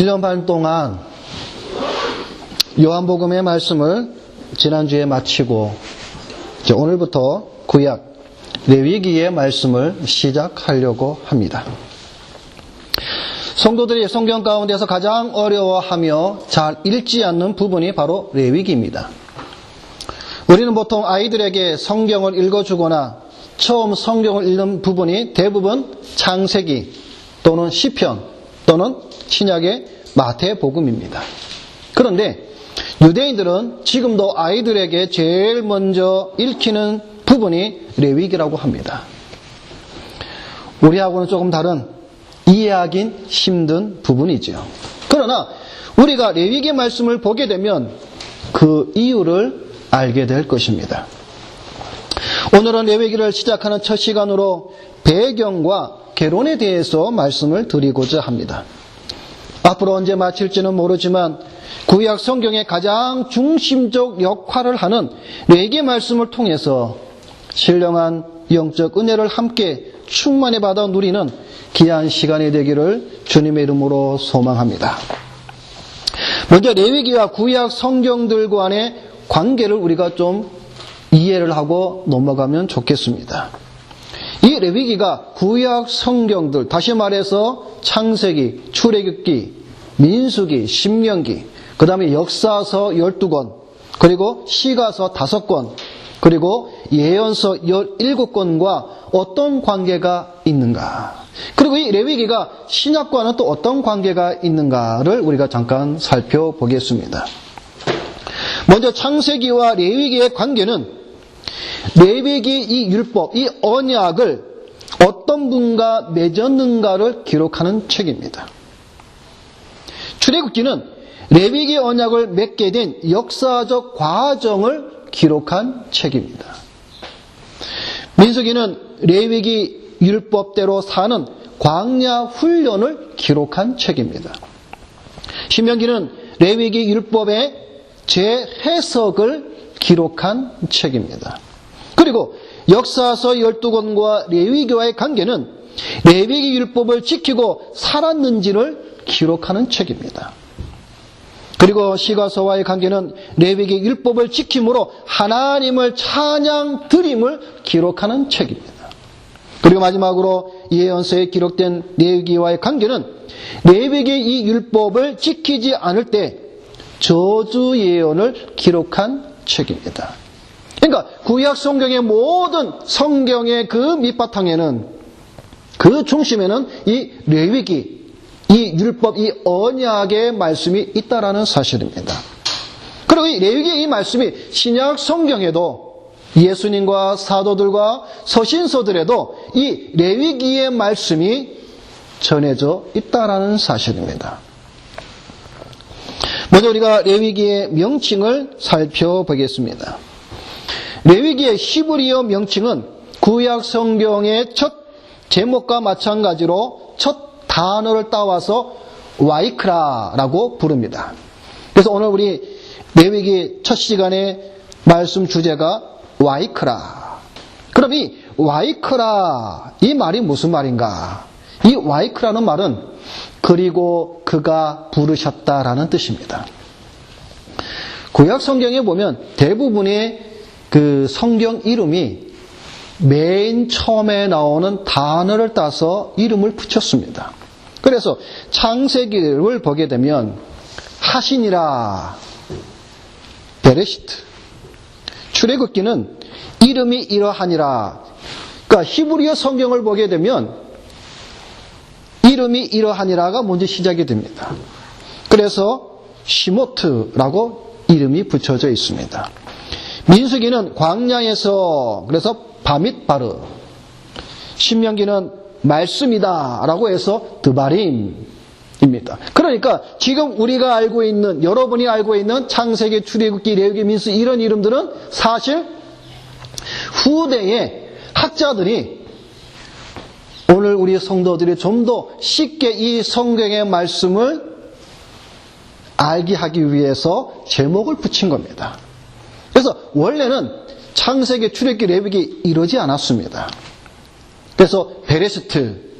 1년 반 동안 요한복음의 말씀을 지난주에 마치고 이제 오늘부터 구약 레위기의 말씀을 시작하려고 합니다. 성도들이 성경 가운데서 가장 어려워하며 잘 읽지 않는 부분이 바로 레위기입니다. 우리는 보통 아이들에게 성경을 읽어주거나 처음 성경을 읽는 부분이 대부분 창세기 또는 시편 또는 신약의 마태복음입니다. 그런데 유대인들은 지금도 아이들에게 제일 먼저 읽히는 부분이 레위기라고 합니다. 우리하고는 조금 다른 이해하긴 힘든 부분이죠. 그러나 우리가 레위기 말씀을 보게 되면 그 이유를 알게 될 것입니다. 오늘은 레위기를 시작하는 첫 시간으로 배경과 개론에 대해서 말씀을 드리고자 합니다. 앞으로 언제 마칠지는 모르지만 구약 성경의 가장 중심적 역할을 하는 레위기 말씀을 통해서 신령한 영적 은혜를 함께 충만히 받아 누리는 귀한 시간이 되기를 주님의 이름으로 소망합니다. 먼저 레위기와 구약 성경들과의 관계를 우리가 좀 이해를 하고 넘어가면 좋겠습니다. 이 레위기가 구약 성경들, 다시 말해서 창세기, 출애굽기, 민수기, 신명기, 그 다음에 역사서 12권, 그리고 시가서 5권, 그리고 예언서 17권과 어떤 관계가 있는가? 그리고 이 레위기가 신약과는 또 어떤 관계가 있는가를 우리가 잠깐 살펴보겠습니다. 먼저 창세기와 레위기의 관계는 레위기 이 율법, 이 언약을 어떤 분과 맺었는가를 기록하는 책입니다. 출애굽기는 레위기 언약을 맺게 된 역사적 과정을 기록한 책입니다. 민수기는 레위기 율법대로 사는 광야 훈련을 기록한 책입니다. 신명기는 레위기 율법의 재해석을 기록한 책입니다. 그리고 역사서 12권과 레위기와의 관계는 레위기 율법을 지키고 살았는지를 기록하는 책입니다. 그리고 시가서와의 관계는 레위기 율법을 지킴으로 하나님을 찬양 드림을 기록하는 책입니다. 그리고 마지막으로 예언서에 기록된 레위기와의 관계는 레위기 이 율법을 지키지 않을 때 저주 예언을 기록한 책입니다. 그러니까 구약 성경의 모든 성경의 그 밑바탕에는, 그 중심에는 이 레위기, 이 율법, 이 언약의 말씀이 있다라는 사실입니다. 그리고 이 레위기의 이 말씀이 신약 성경에도 예수님과 사도들과 서신서들에도 이 레위기의 말씀이 전해져 있다라는 사실입니다. 먼저 우리가 레위기의 명칭을 살펴보겠습니다. 레위기의 히브리어 명칭은 구약 성경의 첫 제목과 마찬가지로 첫 단어를 따와서 와이크라라고 부릅니다. 그래서 오늘 우리 레위기 첫 시간의 말씀 주제가 와이크라. 그럼 이 와이크라, 이 말이 무슨 말인가? 이 와이크라는 말은 그리고 그가 부르셨다라는 뜻입니다. 구약 성경에 보면 대부분의 그 성경 이름이 맨 처음에 나오는 단어를 따서 이름을 붙였습니다. 그래서 창세기를 보게 되면 하신이라, 베레시트, 출애굽기는 이름이 이러하니라. 그러니까 히브리어 성경을 보게 되면 이름이 이러하니라가 먼저 시작이 됩니다. 그래서 시모트라고 이름이 붙여져 있습니다. 민수기는 광야에서, 그래서 바밋바르, 신명기는 말씀이다 라고 해서 드바림입니다. 그러니까 지금 우리가 알고 있는, 여러분이 알고 있는 창세기, 출애굽기, 레위기, 민수 이런 이름들은 사실 후대의 학자들이 오늘 우리 성도들이 좀 더 쉽게 이 성경의 말씀을 알게 하기 위해서 제목을 붙인 겁니다. 그래서 원래는 창세기, 출애굽기, 레위기 이러지 않았습니다. 그래서 베레스트,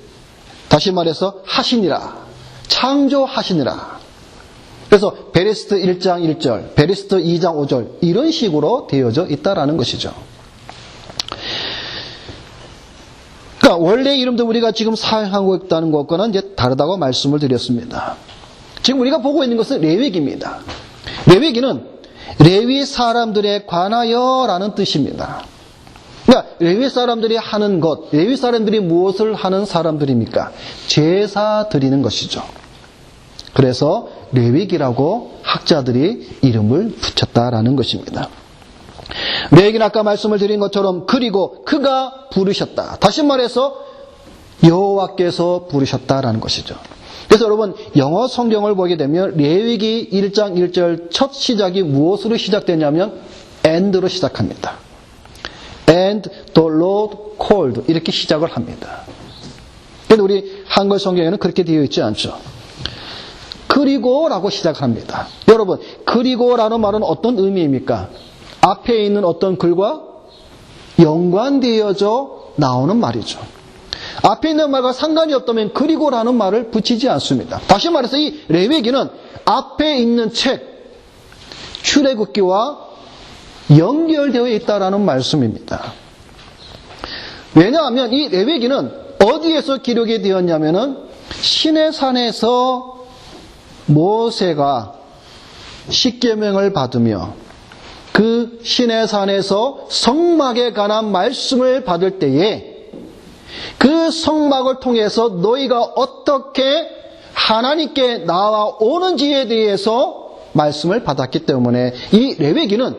다시 말해서 하신이라, 창조하시니라. 그래서 베레시트 1장 1절, 베레시트 2장 5절 이런 식으로 되어져 있다라는 것이죠. 그러니까 원래 이름도 우리가 지금 사용하고 있다는 것과는 이제 다르다고 말씀을 드렸습니다. 지금 우리가 보고 있는 것은 레위기입니다. 레위기는 레위 사람들에 관하여라는 뜻입니다. 그러니까 레위 사람들이 하는 것, 레위 사람들이 무엇을 하는 사람들입니까? 제사 드리는 것이죠. 그래서 레위기라고 학자들이 이름을 붙였다라는 것입니다. 레위기는 아까 말씀을 드린 것처럼 그리고 그가 부르셨다. 다시 말해서 여호와께서 부르셨다라는 것이죠. 그래서 여러분 영어 성경을 보게 되면 레위기 1장 1절 첫 시작이 무엇으로 시작되냐면 and로 시작합니다. And the Lord called 이렇게 시작을 합니다. 그런데 우리 한글 성경에는 그렇게 되어 있지 않죠. 그리고라고 시작합니다. 여러분 그리고라는 말은 어떤 의미입니까? 앞에 있는 어떤 글과 연관되어져 나오는 말이죠. 앞에 있는 말과 상관이 없다면 그리고라는 말을 붙이지 않습니다. 다시 말해서 이 레위기는 앞에 있는 책 출애굽기와 연결되어 있다라는 말씀입니다. 왜냐하면 이 레위기는 어디에서 기록이 되었냐면은 시내산에서 모세가 십계명을 받으며 그 시내산에서 성막에 관한 말씀을 받을 때에 그 성막을 통해서 너희가 어떻게 하나님께 나아오는지에 대해서 말씀을 받았기 때문에 이 레위기는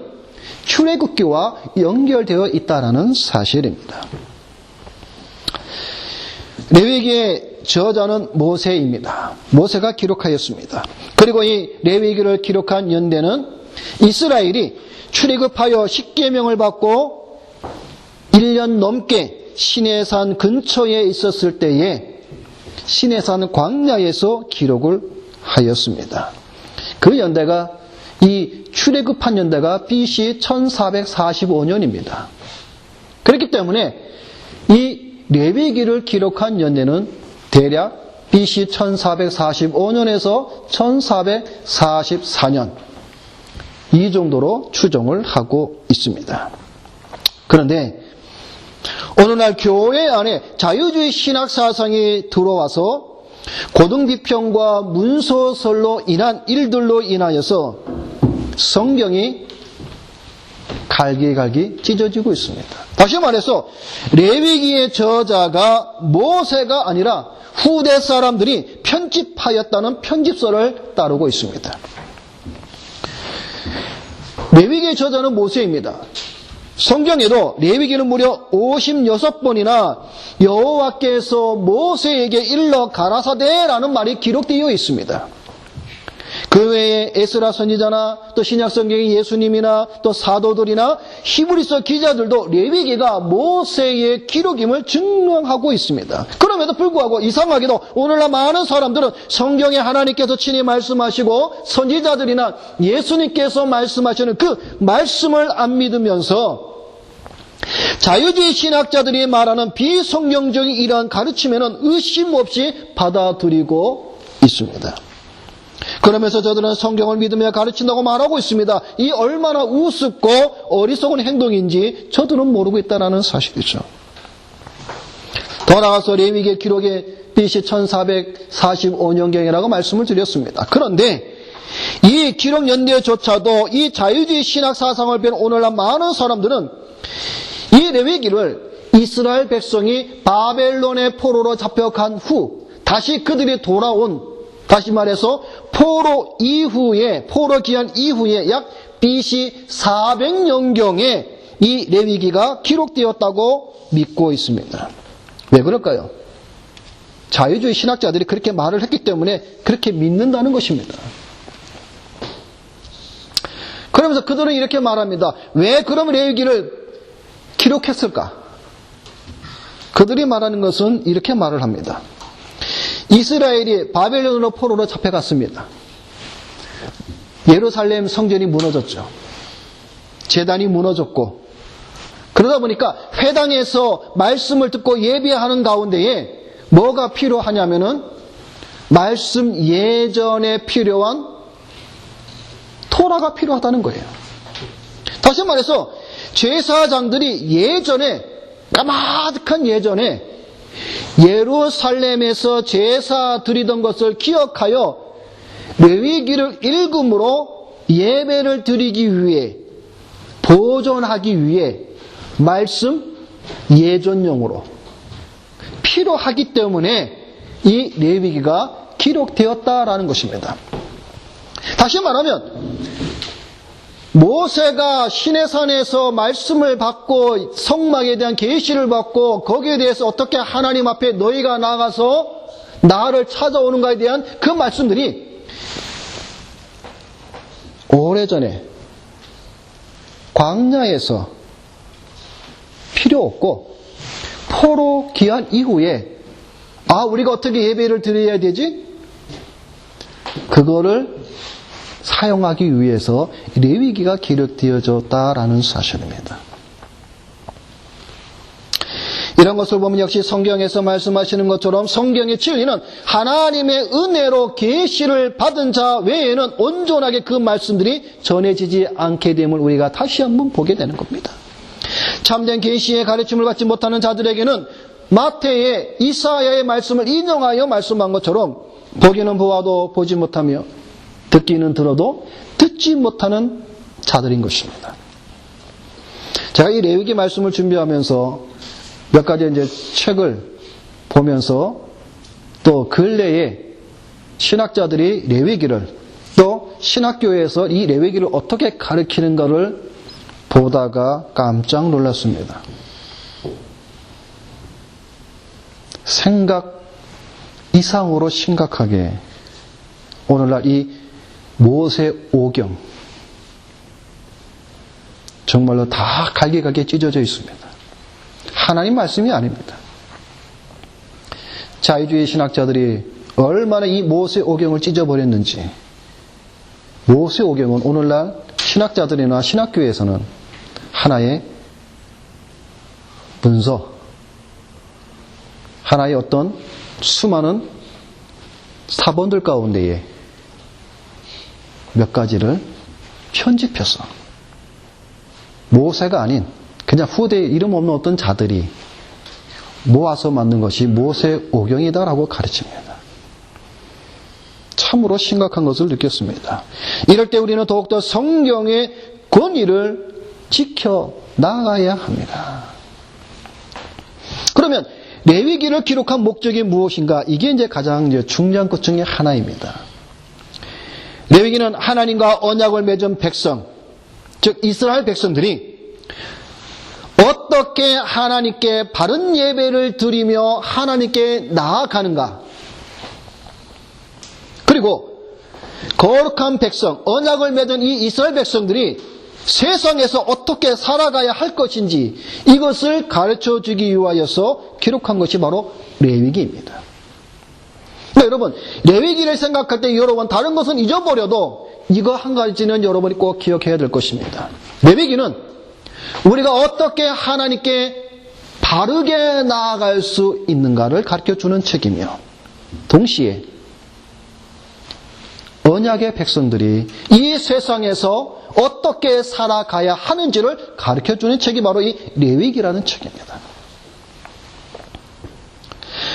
출애굽기와 연결되어 있다는 사실입니다. 레위기의 저자는 모세입니다. 모세가 기록하였습니다. 그리고 이 레위기를 기록한 연대는 이스라엘이 출애굽하여 십계명을 받고 1년 넘게 시내산 근처에 있었을 때에 시내산 광야에서 기록을 하였습니다. 그 연대가 이 출애굽한 연대가 BC 1445년입니다. 그렇기 때문에 이 레위기를 기록한 연대는 대략 BC 1445년에서 1444년 이 정도로 추정을 하고 있습니다. 그런데 오늘날 교회 안에 자유주의 신학 사상이 들어와서 고등비평과 문서설로 인한 일들로 인하여서 성경이 갈기갈기 찢어지고 있습니다. 다시 말해서 레위기의 저자가 모세가 아니라 후대 사람들이 편집하였다는 편집설을 따르고 있습니다. 레위기의 저자는 모세입니다. 성경에도 레위기는 무려 56번이나 여호와께서 모세에게 일러 가라사대라는 말이 기록되어 있습니다. 그 외에 에스라 선지자나 또 신약 성경의 예수님이나 또 사도들이나 히브리서 기자들도 레위기가 모세의 기록임을 증명하고 있습니다. 그럼에도 불구하고 이상하게도 오늘날 많은 사람들은 성경에 하나님께서 친히 말씀하시고 선지자들이나 예수님께서 말씀하시는 그 말씀을 안 믿으면서 자유주의 신학자들이 말하는 비성경적인 이러한 가르침에는 의심 없이 받아들이고 있습니다. 그러면서 저들은 성경을 믿으며 가르친다고 말하고 있습니다. 이 얼마나 우습고 어리석은 행동인지 저들은 모르고 있다는 사실이죠. 더 나아가서 레위기 기록에 BC 1445년경이라고 말씀을 드렸습니다. 그런데 이 기록 연대조차도 이 자유주의 신학 사상을 배운 오늘날 많은 사람들은 이 레위기를 이스라엘 백성이 바벨론의 포로로 잡혀간 후 다시 그들이 돌아온, 다시 말해서 포로 기한 이후에 약 BC 400년경에 이 레위기가 기록되었다고 믿고 있습니다. 왜 그럴까요? 자유주의 신학자들이 그렇게 말을 했기 때문에 그렇게 믿는다는 것입니다. 그러면서 그들은 이렇게 말합니다. 왜 그럼 레위기를 기록했을까? 그들이 말하는 것은 이렇게 말을 합니다. 이스라엘이 바벨론으로 포로로 잡혀갔습니다. 예루살렘 성전이 무너졌죠. 제단이 무너졌고, 그러다 보니까 회당에서 말씀을 듣고 예배하는 가운데에 뭐가 필요하냐면은 말씀 예전에 필요한 토라가 필요하다는 거예요. 다시 말해서 제사장들이 예전에, 까마득한 예전에 예루살렘에서 제사 드리던 것을 기억하여 레위기를 읽음으로 예배를 드리기 위해, 보존하기 위해 말씀 예전용으로 필요하기 때문에 이 레위기가 기록되었다라는 것입니다. 다시 말하면 모세가 시내산에서 말씀을 받고 성막에 대한 계시를 받고 거기에 대해서 어떻게 하나님 앞에 너희가 나가서 나를 찾아오는가에 대한 그 말씀들이 오래전에 광야에서 필요 없고 포로 귀환 이후에 우리가 어떻게 예배를 드려야 되지? 그거를 사용하기 위해서 레위기가 기록되어졌다라는 사실입니다. 이런 것을 보면 역시 성경에서 말씀하시는 것처럼 성경의 진리는 하나님의 은혜로 계시를 받은 자 외에는 온전하게 그 말씀들이 전해지지 않게 됨을 우리가 다시 한번 보게 되는 겁니다. 참된 계시의 가르침을 받지 못하는 자들에게는 마태의 이사야의 말씀을 인용하여 말씀한 것처럼 보기는 보아도 보지 못하며 듣기는 들어도 듣지 못하는 자들인 것입니다. 제가 이 레위기 말씀을 준비하면서 몇 가지 이제 책을 보면서 또 근래에 신학자들이 레위기를 또 신학교에서 이 레위기를 어떻게 가르치는가를 보다가 깜짝 놀랐습니다. 생각 이상으로 심각하게 오늘날 이 모세오경 정말로 다 갈기갈기 찢어져 있습니다. 하나님 말씀이 아닙니다. 자유주의 신학자들이 얼마나 이 모세오경을 찢어버렸는지, 모세오경은 오늘날 신학자들이나 신학교에서는 하나의 문서, 하나의 어떤 수많은 사본들 가운데에 몇 가지를 편집해서 모세가 아닌 그냥 후대에 이름 없는 어떤 자들이 모아서 만든 것이 모세오경이다라고 가르칩니다. 참으로 심각한 것을 느꼈습니다. 이럴 때 우리는 더욱더 성경의 권위를 지켜 나가야 합니다. 그러면 레위기를 기록한 목적이 무엇인가? 이게 이제 가장 중요한 것 중에 하나입니다. 레위기는 하나님과 언약을 맺은 백성, 즉 이스라엘 백성들이 어떻게 하나님께 바른 예배를 드리며 하나님께 나아가는가, 그리고 거룩한 백성, 언약을 맺은 이 이스라엘 백성들이 세상에서 어떻게 살아가야 할 것인지 이것을 가르쳐주기 위하여서 기록한 것이 바로 레위기입니다. 그러니까 여러분, 레위기를 생각할 때 여러분 다른 것은 잊어버려도 이거 한 가지는 여러분이 꼭 기억해야 될 것입니다. 레위기는 우리가 어떻게 하나님께 바르게 나아갈 수 있는가를 가르쳐주는 책이며, 동시에 언약의 백성들이 이 세상에서 어떻게 살아가야 하는지를 가르쳐주는 책이 바로 이 레위기라는 책입니다.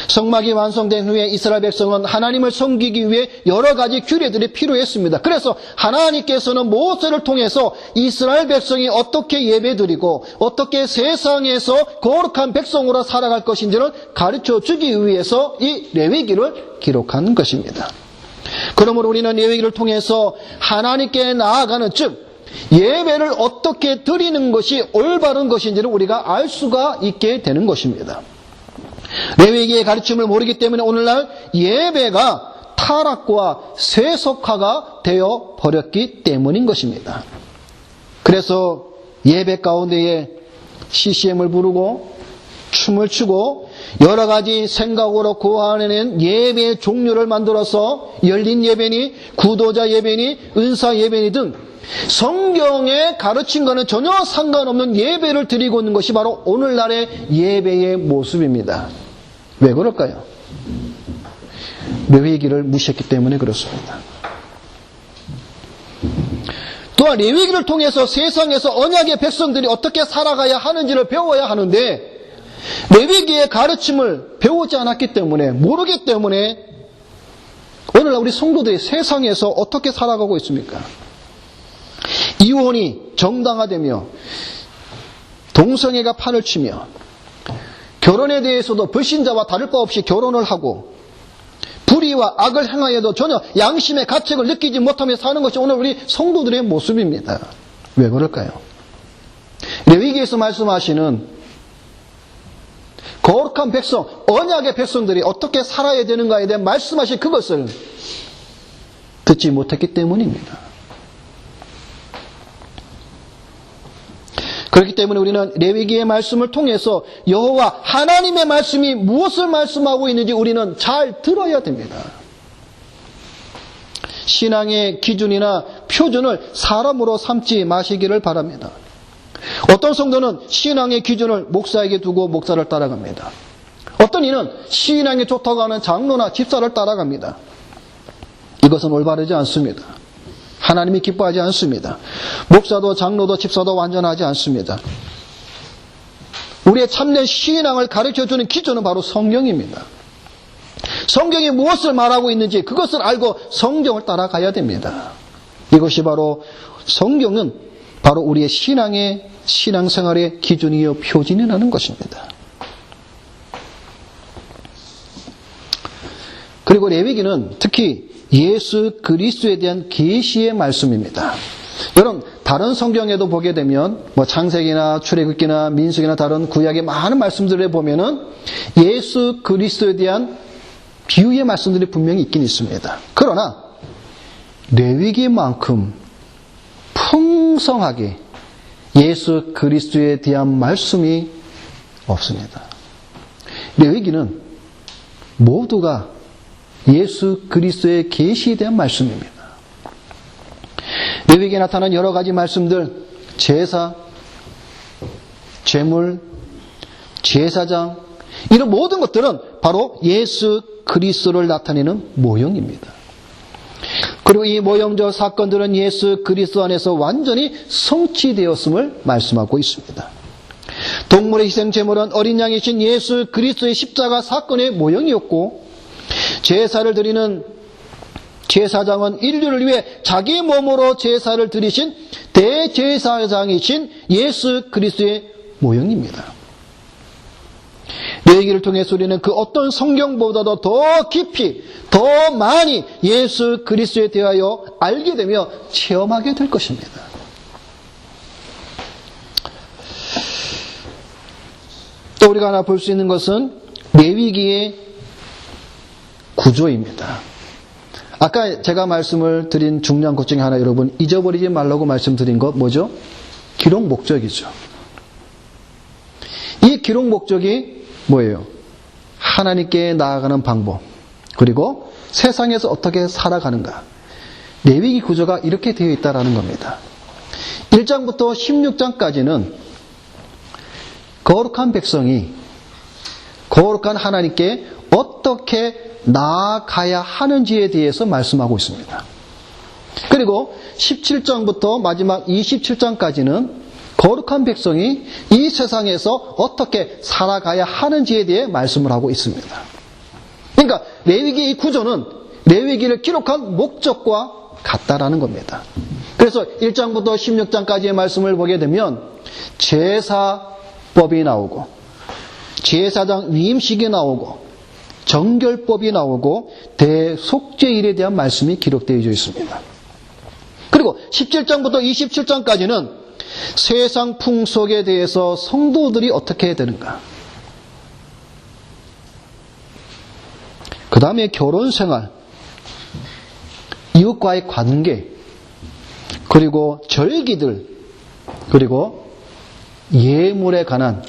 성막이 완성된 후에 이스라엘 백성은 하나님을 섬기기 위해 여러 가지 규례들이 필요했습니다. 그래서 하나님께서는 모세를 통해서 이스라엘 백성이 어떻게 예배드리고 어떻게 세상에서 거룩한 백성으로 살아갈 것인지를 가르쳐주기 위해서 이 레위기를 기록한 것입니다. 그러므로 우리는 레위기를 통해서 하나님께 나아가는, 즉 예배를 어떻게 드리는 것이 올바른 것인지를 우리가 알 수가 있게 되는 것입니다. 레위기의 가르침을 모르기 때문에 오늘날 예배가 타락과 세속화가 되어 버렸기 때문인 것입니다. 그래서 예배 가운데에 CCM을 부르고 춤을 추고 여러 가지 생각으로 구하는 예배의 종류를 만들어서 열린 예배니 구도자 예배니 은사 예배니 등 성경에 가르친 것은 전혀 상관없는 예배를 드리고 있는 것이 바로 오늘날의 예배의 모습입니다. 왜 그럴까요? 레위기를 무시했기 때문에 그렇습니다. 또한 레위기를 통해서 세상에서 언약의 백성들이 어떻게 살아가야 하는지를 배워야 하는데 레위기의 가르침을 배우지 않았기 때문에, 모르기 때문에 오늘날 우리 성도들이 세상에서 어떻게 살아가고 있습니까? 이혼이 정당화되며 동성애가 판을 치며 결혼에 대해서도 불신자와 다를 바 없이 결혼을 하고 불의와 악을 행하여도 전혀 양심의 가책을 느끼지 못하며 사는 것이 오늘 우리 성도들의 모습입니다. 왜 그럴까요? 레위기에서 말씀하시는 거룩한 백성, 언약의 백성들이 어떻게 살아야 되는가에 대한 말씀하신 그것을 듣지 못했기 때문입니다. 그렇기 때문에 우리는 레위기의 말씀을 통해서 여호와 하나님의 말씀이 무엇을 말씀하고 있는지 우리는 잘 들어야 됩니다. 신앙의 기준이나 표준을 사람으로 삼지 마시기를 바랍니다. 어떤 성도는 신앙의 기준을 목사에게 두고 목사를 따라갑니다. 어떤 이는 신앙이 좋다고 하는 장로나 집사를 따라갑니다. 이것은 올바르지 않습니다. 하나님이 기뻐하지 않습니다. 목사도 장로도 집사도 완전하지 않습니다. 우리의 참된 신앙을 가르쳐주는 기준은 바로 성경입니다. 성경이 무엇을 말하고 있는지 그것을 알고 성경을 따라가야 됩니다. 이것이 바로 성경은 바로 우리의 신앙생활의 기준이요 표준이라는 것입니다. 그리고 레위기는 특히 예수 그리스도에 대한 계시의 말씀입니다. 여러분 다른 성경에도 보게 되면 창세기나 출애굽기나 민수기나 다른 구약의 많은 말씀들에 보면은 예수 그리스도에 대한 비유의 말씀들이 분명히 있긴 있습니다. 그러나 레위기만큼 풍성하게 예수 그리스도에 대한 말씀이 없습니다. 레위기는 모두가 예수 그리스도의 계시에 대한 말씀입니다. 레위기에 나타난 여러 가지 말씀들, 제사, 제물, 제사장, 이런 모든 것들은 바로 예수 그리스도를 나타내는 모형입니다. 그리고 이 모형적 사건들은 예수 그리스도 안에서 완전히 성취되었음을 말씀하고 있습니다. 동물의 희생 제물은 어린 양이신 예수 그리스도의 십자가 사건의 모형이었고, 제사를 드리는 제사장은 인류를 위해 자기 몸으로 제사를 드리신 대제사장이신 예수 그리스도의 모형입니다. 레위기를 통해서 우리는 그 어떤 성경보다도 더 깊이, 더 많이 예수 그리스도에 대하여 알게 되며 체험하게 될 것입니다. 또 우리가 하나 볼 수 있는 것은 레위기의 구조입니다. 아까 제가 말씀을 드린 중요한 것 중에 하나, 여러분 잊어버리지 말라고 말씀드린 것 뭐죠? 기록 목적이죠. 이 기록 목적이 뭐예요? 하나님께 나아가는 방법, 그리고 세상에서 어떻게 살아가는가. 레위기 구조가 이렇게 되어 있다는 겁니다. 1장부터 16장까지는 거룩한 백성이 거룩한 하나님께 어떻게 나아가야 하는지에 대해서 말씀하고 있습니다. 그리고 17장부터 마지막 27장까지는 거룩한 백성이 이 세상에서 어떻게 살아가야 하는지에 대해 말씀을 하고 있습니다. 그러니까 레위기의 이 구조는 레위기를 기록한 목적과 같다라는 겁니다. 그래서 1장부터 16장까지의 말씀을 보게 되면 제사법이 나오고, 제사장 위임식이 나오고, 정결법이 나오고, 대속죄일에 대한 말씀이 기록되어 있습니다. 그리고 17장부터 27장까지는 세상 풍속에 대해서 성도들이 어떻게 해야 되는가, 그 다음에 결혼생활, 이웃과의 관계, 그리고 절기들, 그리고 예물에 관한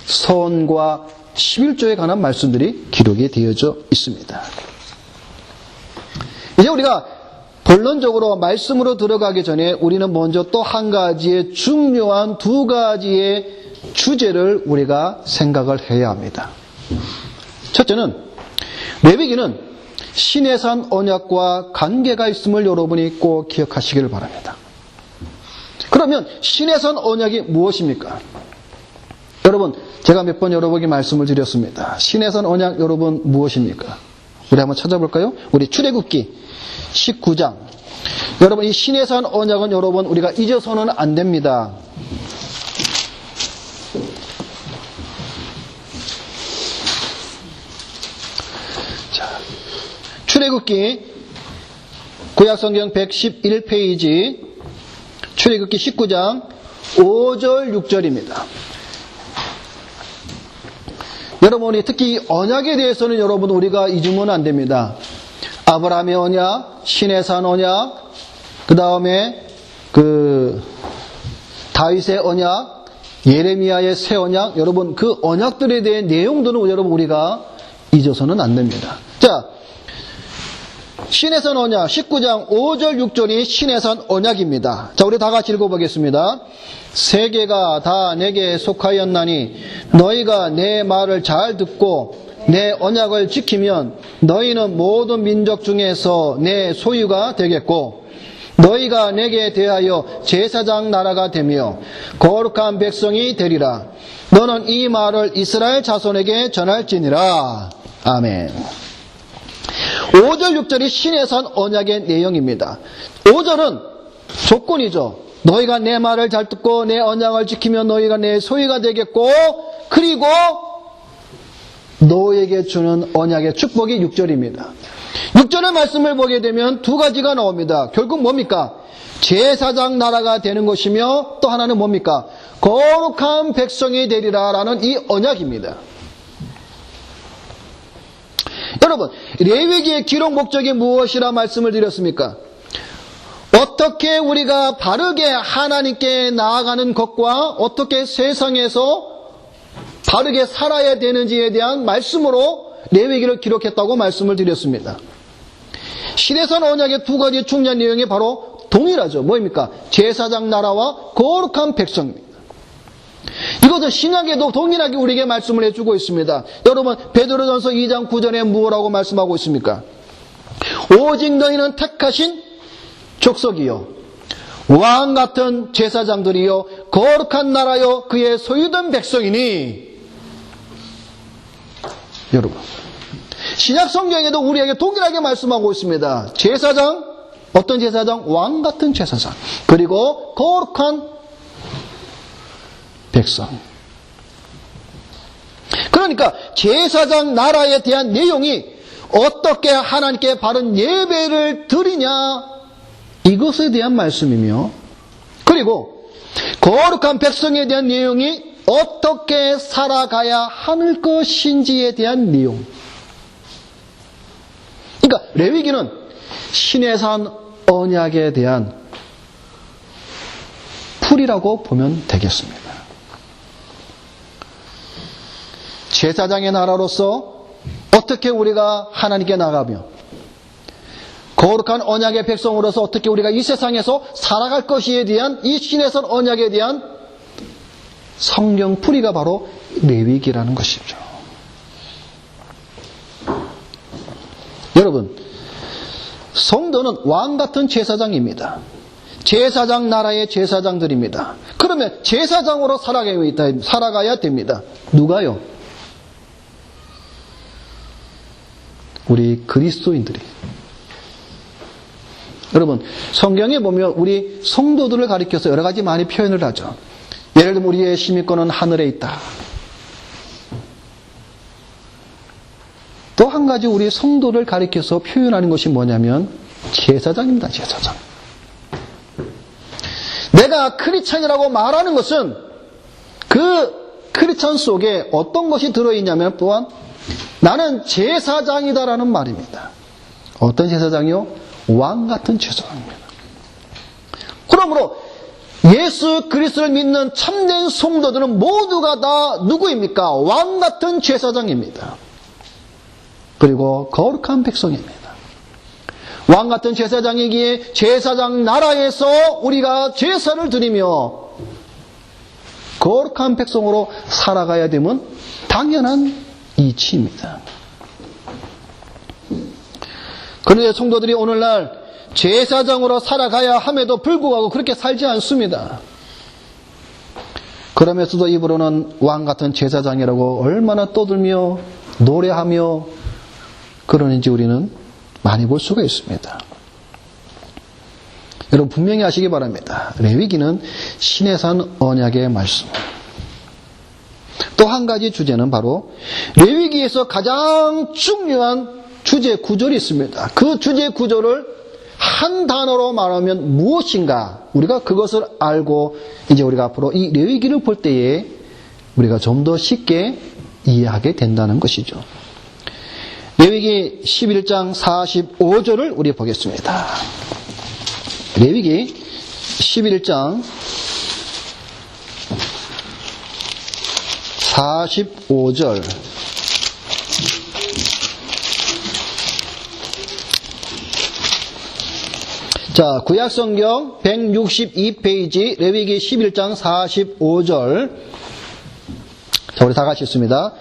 선과 11조에 관한 말씀들이 기록이 되어져 있습니다. 이제 우리가 본론적으로 말씀으로 들어가기 전에 우리는 먼저 또 한 가지의 중요한 두 가지의 주제를 우리가 생각을 해야 합니다. 첫째는 레위기는 신의 산 언약과 관계가 있음을 여러분이 꼭 기억하시기를 바랍니다. 그러면 신의 산 언약이 무엇입니까? 여러분, 제가 몇 번 여러분에게 말씀을 드렸습니다. 신의 산 언약 여러분 무엇입니까? 우리 한번 찾아볼까요? 우리 출애굽기 19장. 여러분, 이 신의 산 언약은 여러분 우리가 잊어서는 안 됩니다. 자, 출애굽기 구약성경 111페이지 출애굽기 19장 5절 6절입니다. 여러분이 특히 언약에 대해서는 여러분 우리가 잊으면 안 됩니다. 아브라함의 언약, 신의 산 언약, 그 다음에 다윗의 언약, 예레미야의 새 언약, 여러분 그 언약들에 대한 내용들은 여러분 우리가 잊어서는 안 됩니다. 자, 신의 산 언약 19장 5절 6절이 신의 산 언약입니다. 자, 우리 다 같이 읽어보겠습니다. 세계가 다 내게 속하였나니 너희가 내 말을 잘 듣고 내 언약을 지키면 너희는 모든 민족 중에서 내 소유가 되겠고 너희가 내게 대하여 제사장 나라가 되며 거룩한 백성이 되리라. 너는 이 말을 이스라엘 자손에게 전할지니라. 아멘. 5절 6절이 신의 산 언약의 내용입니다. 5절은 조건이죠. 너희가 내 말을 잘 듣고 내 언약을 지키면 너희가 내 소유가 되겠고 그리고 너에게 주는 언약의 축복이 6절입니다. 6절의 말씀을 보게 되면 두 가지가 나옵니다. 결국 뭡니까? 제사장 나라가 되는 것이며 또 하나는 뭡니까? 거룩한 백성이 되리라 라는 이 언약입니다. 여러분, 레위기의 기록 목적이 무엇이라 말씀을 드렸습니까? 어떻게 우리가 바르게 하나님께 나아가는 것과 어떻게 세상에서 바르게 살아야 되는지에 대한 말씀으로 레위기를 기록했다고 말씀을 드렸습니다. 신의 산 언약의 두 가지 중요한 내용이 바로 동일하죠. 뭐입니까? 제사장 나라와 거룩한 백성입니다. 이것은 신약에도 동일하게 우리에게 말씀을 해주고 있습니다. 여러분, 베드로전서 2장 9절에 무엇라고 말씀하고 있습니까? 오직 너희는 택하신 족속이요 왕 같은 제사장들이요 거룩한 나라요 그의 소유된 백성이니. 여러분, 신약 성경에도 우리에게 동일하게 말씀하고 있습니다. 제사장, 어떤 제사장? 왕 같은 제사장. 그리고 거룩한 백성. 그러니까 제사장 나라에 대한 내용이 어떻게 하나님께 바른 예배를 드리냐, 이것에 대한 말씀이며, 그리고 거룩한 백성에 대한 내용이 어떻게 살아가야 하는 것인지에 대한 내용. 그러니까 레위기는 신의 산 언약에 대한 풀이라고 보면 되겠습니다. 제사장의 나라로서 어떻게 우리가 하나님께 나가며 거룩한 언약의 백성으로서 어떻게 우리가 이 세상에서 살아갈 것이에 대한 이 신의 산 언약에 대한 성경 풀이가 바로 레위기라는 것이죠. 여러분, 성도는 왕 같은 제사장입니다. 제사장 나라의 제사장들입니다. 그러면 제사장으로 살아가야 됩니다. 누가요? 우리 그리스도인들이. 여러분, 성경에 보면 우리 성도들을 가리켜서 여러 가지 많이 표현을 하죠. 예를 들면 우리의 시민권은 하늘에 있다. 또 한 가지 우리 성도를 가리켜서 표현하는 것이 뭐냐면 제사장입니다. 제사장. 내가 크리스찬이라고 말하는 것은 그 크리스찬 속에 어떤 것이 들어있냐면 또한 나는 제사장이다라는 말입니다. 어떤 제사장이요? 왕 같은 제사장입니다. 그러므로 예수 그리스도를 믿는 참된 성도들은 모두가 다 누구입니까? 왕 같은 제사장입니다. 그리고 거룩한 백성입니다. 왕 같은 제사장이기에 제사장 나라에서 우리가 제사를 드리며 거룩한 백성으로 살아가야 되면 당연한 이치입니다. 그런데 성도들이 오늘날 제사장으로 살아가야 함에도 불구하고 그렇게 살지 않습니다. 그러면서도 입으로는 왕 같은 제사장이라고 얼마나 떠들며 노래하며 그러는지 우리는 많이 볼 수가 있습니다. 여러분 분명히 아시기 바랍니다. 레위기는 신의 산 언약의 말씀. 또 한 가지 주제는 바로 레위기에서 가장 중요한 주제 구절이 있습니다. 그 주제 구절을 한 단어로 말하면 무엇인가, 우리가 그것을 알고 이제 우리가 앞으로 이 레위기를 볼 때에 우리가 좀 더 쉽게 이해하게 된다는 것이죠. 레위기 11장 45절을 우리 보겠습니다. 레위기 11장 45절. 자, 구약성경 162페이지 레위기 11장 45절. 자, 우리 다 같이 읽습니다.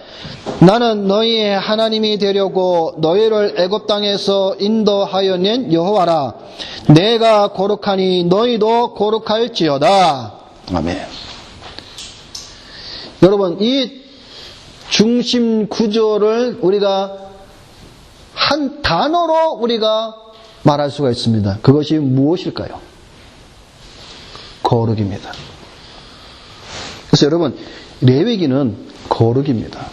나는 너희의 하나님이 되려고 너희를 애굽 땅에서 인도하여 낸 여호와라. 내가 거룩하니 너희도 거룩할지어다. 아멘. 여러분, 이 중심 구조를 우리가 한 단어로 우리가 말할 수가 있습니다. 그것이 무엇일까요? 거룩입니다. 그래서 여러분, 레위기는 거룩입니다.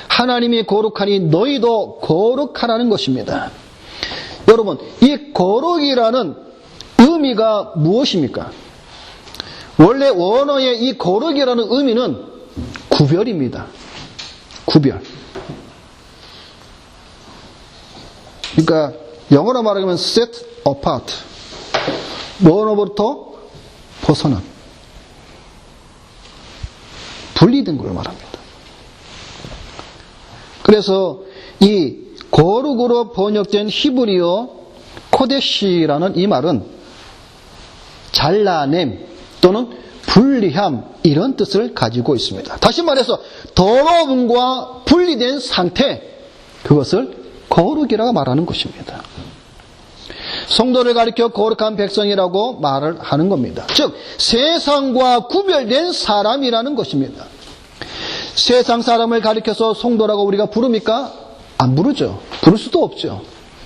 하나님이 거룩하니 너희도 거룩하라는 것입니다. 여러분, 이 거룩이라는 의미가 무엇입니까? 원래 원어의 이 거룩이라는 의미는 구별입니다. 구별. 그러니까 영어로 말하면 set apart. 뭐로부터 벗어난, 분리된 걸 말합니다. 그래서 이 거룩으로 번역된 히브리어 코데시라는 이 말은 잘라냄 또는 분리함, 이런 뜻을 가지고 있습니다. 다시 말해서 더러움과 분리된 상태, 그것을 거룩이라고 말하는 것입니다. 성도를 가리켜 거룩한 백성이라고 말을 하는 겁니다. 즉 세상과 구별된 사람이라는 것입니다. 세상 사람을 가리켜서 성도라고 우리가 부릅니까? 안 부르죠. 부를 수도 없죠.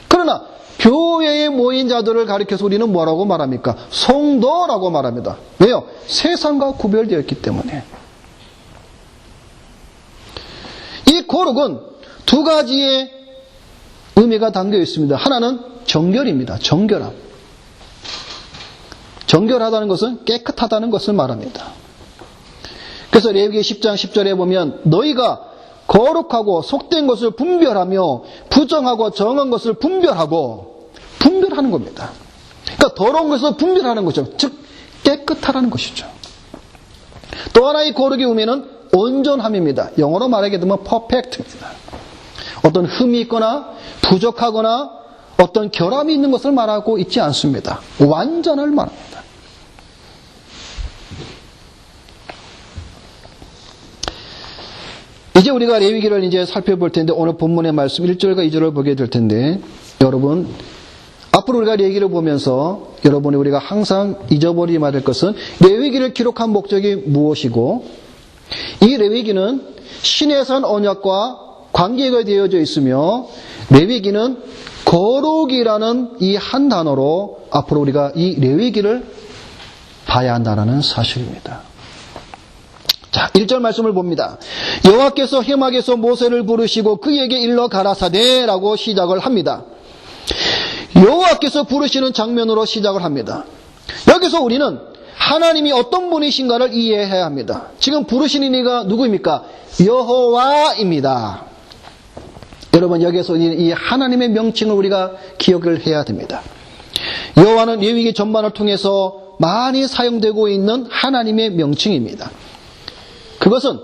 그러나 교회에 모인 자들을 가리켜서 우리는 뭐라고 말합니까? 성도라고 말합니다. 왜요? 세상과 구별되어 있기 때문에. 이 거룩은 두 가지의 의미가 담겨 있습니다. 하나는 정결입니다. 정결함. 정결하다는 것은 깨끗하다는 것을 말합니다. 그래서 레위기 10장 10절에 보면 너희가 거룩하고 속된 것을 분별하며 부정하고 정한 것을 분별하는 겁니다. 그러니까 더러운 것을 분별하는 거죠. 즉 깨끗하라는 것이죠. 또 하나의 거룩의 의미는 온전함입니다. 영어로 말하게 되면 perfect입니다. 어떤 흠이 있거나 부족하거나 어떤 결함이 있는 것을 말하고 있지 않습니다. 완전을 말합니다. 이제 우리가 레위기를 이제 살펴볼 텐데, 오늘 본문의 말씀 1절과 2절을 보게 될 텐데, 여러분, 앞으로 우리가 레위기를 보면서 여러분이 우리가 항상 잊어버리지 말아야 할 것은 레위기를 기록한 목적이 무엇이고, 이 레위기는 신의 산 언약과 관계가 되어져 있으며, 레위기는 거룩이라는 이 한 단어로 앞으로 우리가 이 레위기를 봐야 한다는 사실입니다. 자, 1절 말씀을 봅니다. 여호와께서 회막에서 모세를 부르시고 그에게 일러 가라사대 라고 시작을 합니다. 여호와께서 부르시는 장면으로 시작을 합니다. 여기서 우리는 하나님이 어떤 분이신가를 이해해야 합니다. 지금 부르시는 이가 누구입니까? 여호와입니다. 여러분, 여기서 이 하나님의 명칭을 우리가 기억을 해야 됩니다. 여호와는 레위기 전반을 통해서 많이 사용되고 있는 하나님의 명칭입니다. 그것은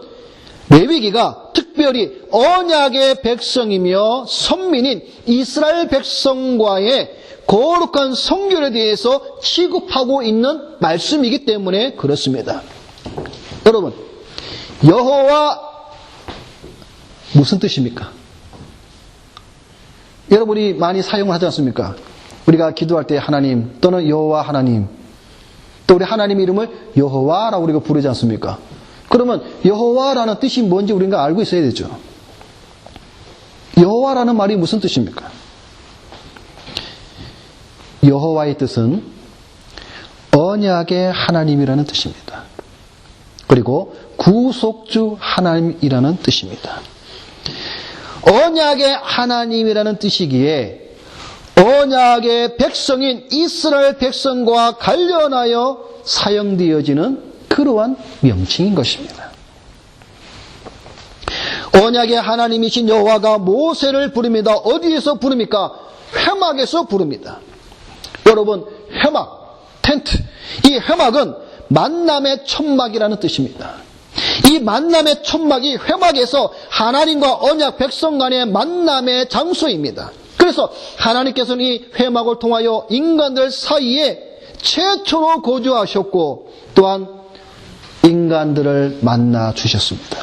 레위기가 특별히 언약의 백성이며 선민인 이스라엘 백성과의 거룩한 성결에 대해서 취급하고 있는 말씀이기 때문에 그렇습니다. 여러분, 여호와 무슨 뜻입니까? 여러분이 많이 사용을 하지 않습니까? 우리가 기도할 때 하나님 또는 여호와 하나님, 또 우리 하나님 이름을 여호와라고 우리가 부르지 않습니까? 그러면 여호와라는 뜻이 뭔지 우리가 알고 있어야 되죠. 여호와라는 말이 무슨 뜻입니까? 여호와의 뜻은 언약의 하나님이라는 뜻입니다. 그리고 구속주 하나님이라는 뜻입니다. 언약의 하나님이라는 뜻이기에 언약의 백성인 이스라엘 백성과 관련하여 사용되어지는 그러한 명칭인 것입니다. 언약의 하나님이신 여호와가 모세를 부릅니다. 어디에서 부릅니까? 회막에서 부릅니다. 여러분, 회막, 텐트, 이 회막은 만남의 천막이라는 뜻입니다. 이 만남의 천막이 회막에서 하나님과 언약 백성 간의 만남의 장소입니다. 그래서 하나님께서는 이 회막을 통하여 인간들 사이에 최초로 거주하셨고 또한 인간들을 만나 주셨습니다.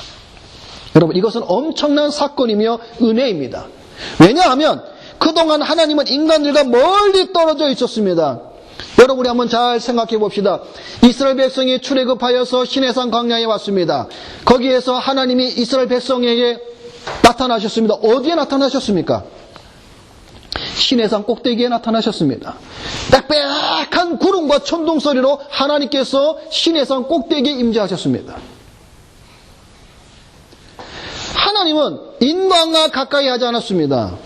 여러분, 이것은 엄청난 사건이며 은혜입니다. 왜냐하면 그동안 하나님은 인간들과 멀리 떨어져 있었습니다. 여러분, 우리 한번 잘 생각해 봅시다. 이스라엘 백성이 출애굽하여서 시내산 광야에 왔습니다. 거기에서 하나님이 이스라엘 백성에게 나타나셨습니다. 어디에 나타나셨습니까? 시내산 꼭대기에 나타나셨습니다. 빽빽한 구름과 천둥 소리로 하나님께서 시내산 꼭대기에 임재하셨습니다. 하나님은 인간과 가까이 하지 않았습니다.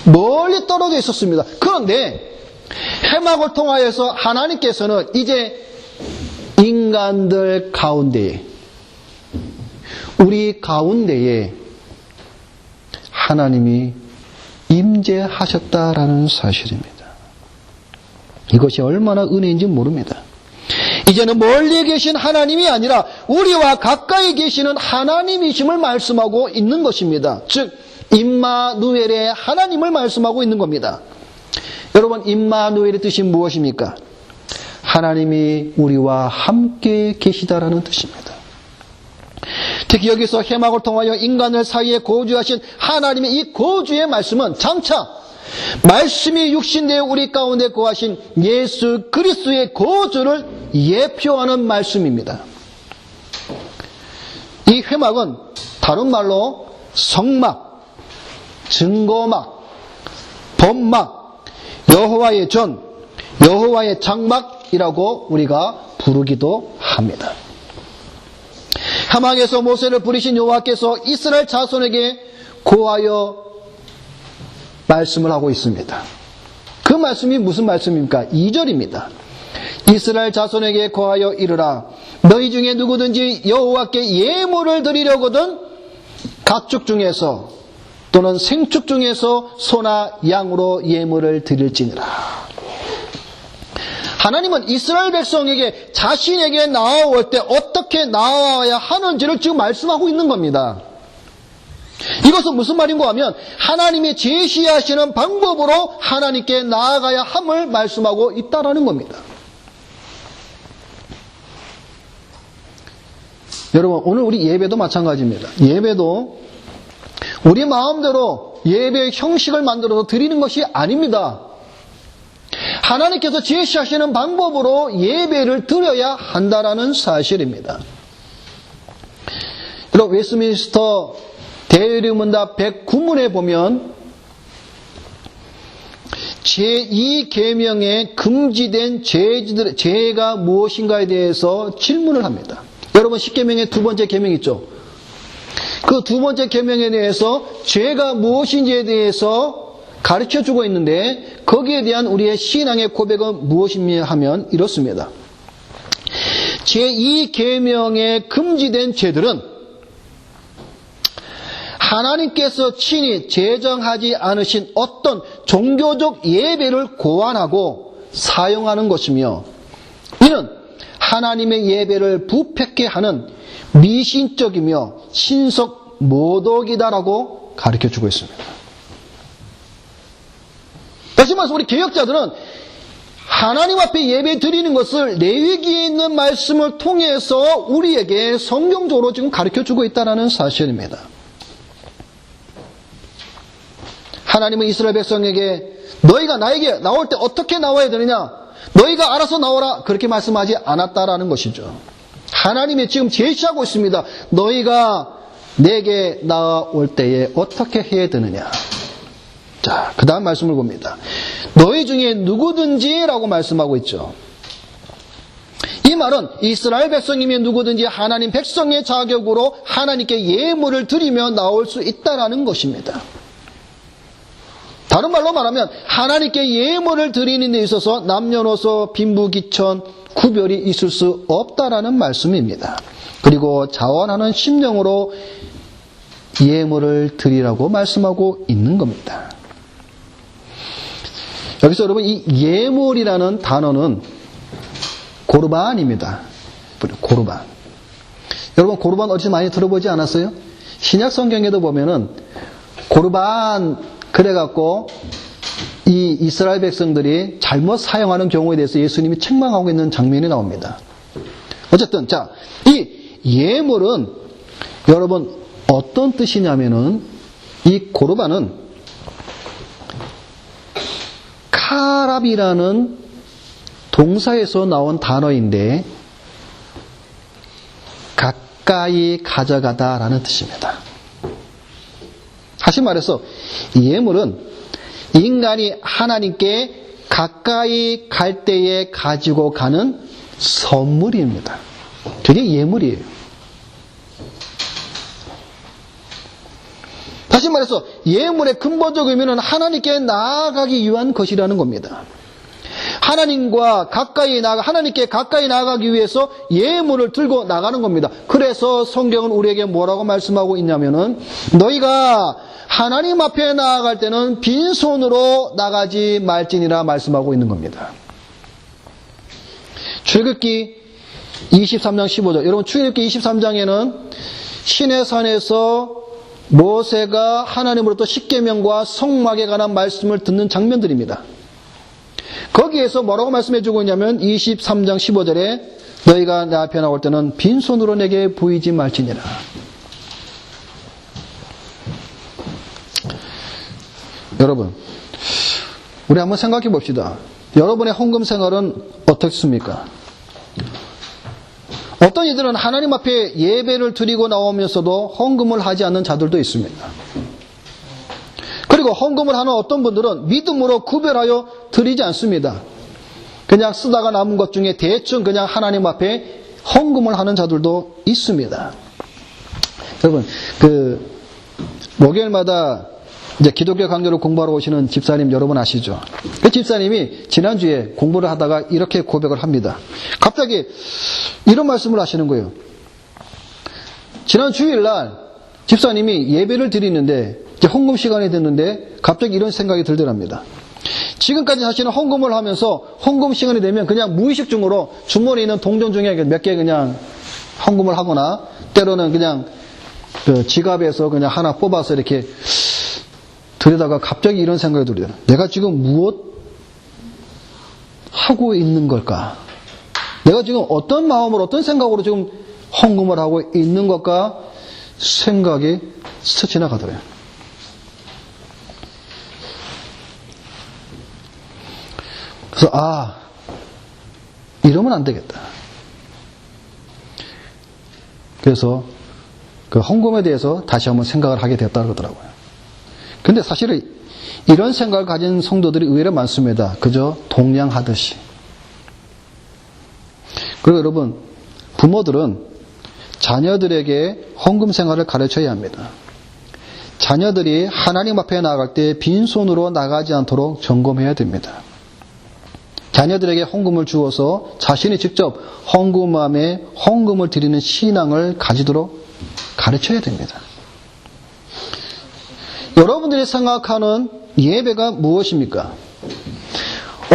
멀리 떨어져 있었습니다. 그런데 회막을 통하여서 하나님께서는 이제 인간들 가운데에, 우리 가운데에 하나님이 임재하셨다라는 사실입니다. 이것이 얼마나 은혜인지 모릅니다. 이제는 멀리 계신 하나님이 아니라 우리와 가까이 계시는 하나님이심을 말씀하고 있는 것입니다. 즉 임마누엘의 하나님을 말씀하고 있는 겁니다. 여러분, 임마누엘의 뜻이 무엇입니까? 하나님이 우리와 함께 계시다라는 뜻입니다. 특히 여기서 회막을 통하여 인간을 사이에 거주하신 하나님의 이 거주의 말씀은 장차 말씀이 육신되어 우리 가운데 거하신 예수 그리스도의 거주를 예표하는 말씀입니다. 이 회막은 다른 말로 성막, 증거막, 범막, 여호와의 전, 여호와의 장막이라고 우리가 부르기도 합니다. 회막에서 모세를 부르신 여호와께서 이스라엘 자손에게 고하여 말씀을 하고 있습니다. 그 말씀이 무슨 말씀입니까? 2절입니다. 이스라엘 자손에게 고하여 이르라. 너희 중에 누구든지 여호와께 예물을 드리려거든 가축 중에서 또는 생축 중에서 소나 양으로 예물을 드릴지니라. 하나님은 이스라엘 백성에게 자신에게 나아올 때 어떻게 나아와야 하는지를 지금 말씀하고 있는 겁니다. 이것은 무슨 말인가 하면 하나님이 제시하시는 방법으로 하나님께 나아가야 함을 말씀하고 있다라는 겁니다. 여러분, 오늘 우리 예배도 마찬가지입니다. 예배도 우리 마음대로 예배의 형식을 만들어서 드리는 것이 아닙니다. 하나님께서 제시하시는 방법으로 예배를 드려야 한다라는 사실입니다. 여러분, 웨스트민스터 대의문답 109문에 보면 제2계명에 금지된 죄가 무엇인가에 대해서 질문을 합니다. 여러분, 10계명의 두 번째 계명 있죠? 그 두 번째 계명에 대해서 죄가 무엇인지에 대해서 가르쳐주고 있는데 거기에 대한 우리의 신앙의 고백은 무엇이냐 하면 이렇습니다. 제2계명에 금지된 죄들은 하나님께서 친히 제정하지 않으신 어떤 종교적 예배를 고안하고 사용하는 것이며 이는 하나님의 예배를 부패케 하는 미신적이며 신석 모독이다라고 가르쳐주고 있습니다. 다시 말해서 우리 개혁자들은 하나님 앞에 예배 드리는 것을 레위기에 있는 말씀을 통해서 우리에게 성경적으로 지금 가르쳐주고 있다는 사실입니다. 하나님은 이스라엘 백성에게 너희가 나에게 나올 때 어떻게 나와야 되느냐? 너희가 알아서 나오라. 그렇게 말씀하지 않았다라는 것이죠. 하나님이 지금 제시하고 있습니다. 너희가 내게 나올 때에 어떻게 해야 되느냐? 자, 그 다음 말씀을 봅니다. 너희 중에 누구든지 라고 말씀하고 있죠. 이 말은 이스라엘 백성이면 누구든지 하나님 백성의 자격으로 하나님께 예물을 드리며 나올 수 있다라는 것입니다. 다른 말로 말하면 하나님께 예물을 드리는 데 있어서 남녀노소 빈부귀천 구별이 있을 수 없다라는 말씀입니다. 그리고 자원하는 심령으로 예물을 드리라고 말씀하고 있는 겁니다. 여기서 여러분 이 예물이라는 단어는 고르반입니다. 고르반. 여러분 고르반 어디서 많이 들어보지 않았어요? 신약 성경에도 보면은 고르반 그래갖고 이 이스라엘 백성들이 잘못 사용하는 경우에 대해서 예수님이 책망하고 있는 장면이 나옵니다. 어쨌든 자, 이 예물은 여러분 어떤 뜻이냐면은 이 고르반은 카랍이라는 동사에서 나온 단어인데 가까이 가져가다라는 뜻입니다. 다시 말해서 예물은 인간이 하나님께 가까이 갈 때에 가지고 가는 선물입니다. 그게 예물이에요. 다시 말해서 예물의 근본적 의미는 하나님께 나아가기 위한 것이라는 겁니다. 하나님과 가까이 하나님께 가까이 나아가기 위해서 예물을 들고 나가는 겁니다. 그래서 성경은 우리에게 뭐라고 말씀하고 있냐면은 너희가 하나님 앞에 나아갈 때는 빈손으로 나가지 말지니라 말씀하고 있는 겁니다. 출애굽기 23장 15절. 여러분 출애굽기 23장에는 시내산에서 모세가 하나님으로부터 십계명과 성막에 관한 말씀을 듣는 장면들입니다. 거기에서 뭐라고 말씀해주고 있냐면 23장 15절에 너희가 내 앞에 나올 때는 빈손으로 내게 보이지 말지니라. 여러분 우리 한번 생각해 봅시다. 여러분의 헌금 생활은 어떻습니까? 어떤 이들은 하나님 앞에 예배를 드리고 나오면서도 헌금을 하지 않는 자들도 있습니다. 그리고 헌금을 하는 어떤 분들은 믿음으로 구별하여 드리지 않습니다. 그냥 쓰다가 남은 것 중에 대충 그냥 하나님 앞에 헌금을 하는 자들도 있습니다. 여러분, 목요일마다 이제 기독교 강좌를 공부하러 오시는 집사님 여러분 아시죠? 그 집사님이 지난주에 공부를 하다가 이렇게 고백을 합니다. 갑자기 이런 말씀을 하시는 거예요. 지난 주일날 집사님이 예배를 드리는데 이제 헌금 시간이 됐는데 갑자기 이런 생각이 들더랍니다. 지금까지 자신은 헌금을 하면서 헌금 시간이 되면 그냥 무의식 중으로 주머니에 있는 동전 중에 몇 개 그냥 헌금을 하거나 때로는 그냥 그 지갑에서 그냥 하나 뽑아서 이렇게 들여다가 갑자기 이런 생각이 들어요. 내가 지금 무엇 하고 있는 걸까? 내가 지금 어떤 마음으로 어떤 생각으로 지금 헌금을 하고 있는 걸까? 생각이 스쳐 지나가더래요. 그래서 이러면 안 되겠다. 그래서 그 헌금에 대해서 다시 한번 생각을 하게 되었다고 그러더라고요. 근데 사실은 이런 생각을 가진 성도들이 의외로 많습니다. 그저 동냥하듯이. 그리고 여러분, 부모들은 자녀들에게 헌금 생활을 가르쳐야 합니다. 자녀들이 하나님 앞에 나아갈 때 빈손으로 나가지 않도록 점검해야 됩니다. 자녀들에게 헌금을 주어서 자신이 직접 헌금함에 헌금을 드리는 신앙을 가지도록 가르쳐야 됩니다. 여러분들이 생각하는 예배가 무엇입니까?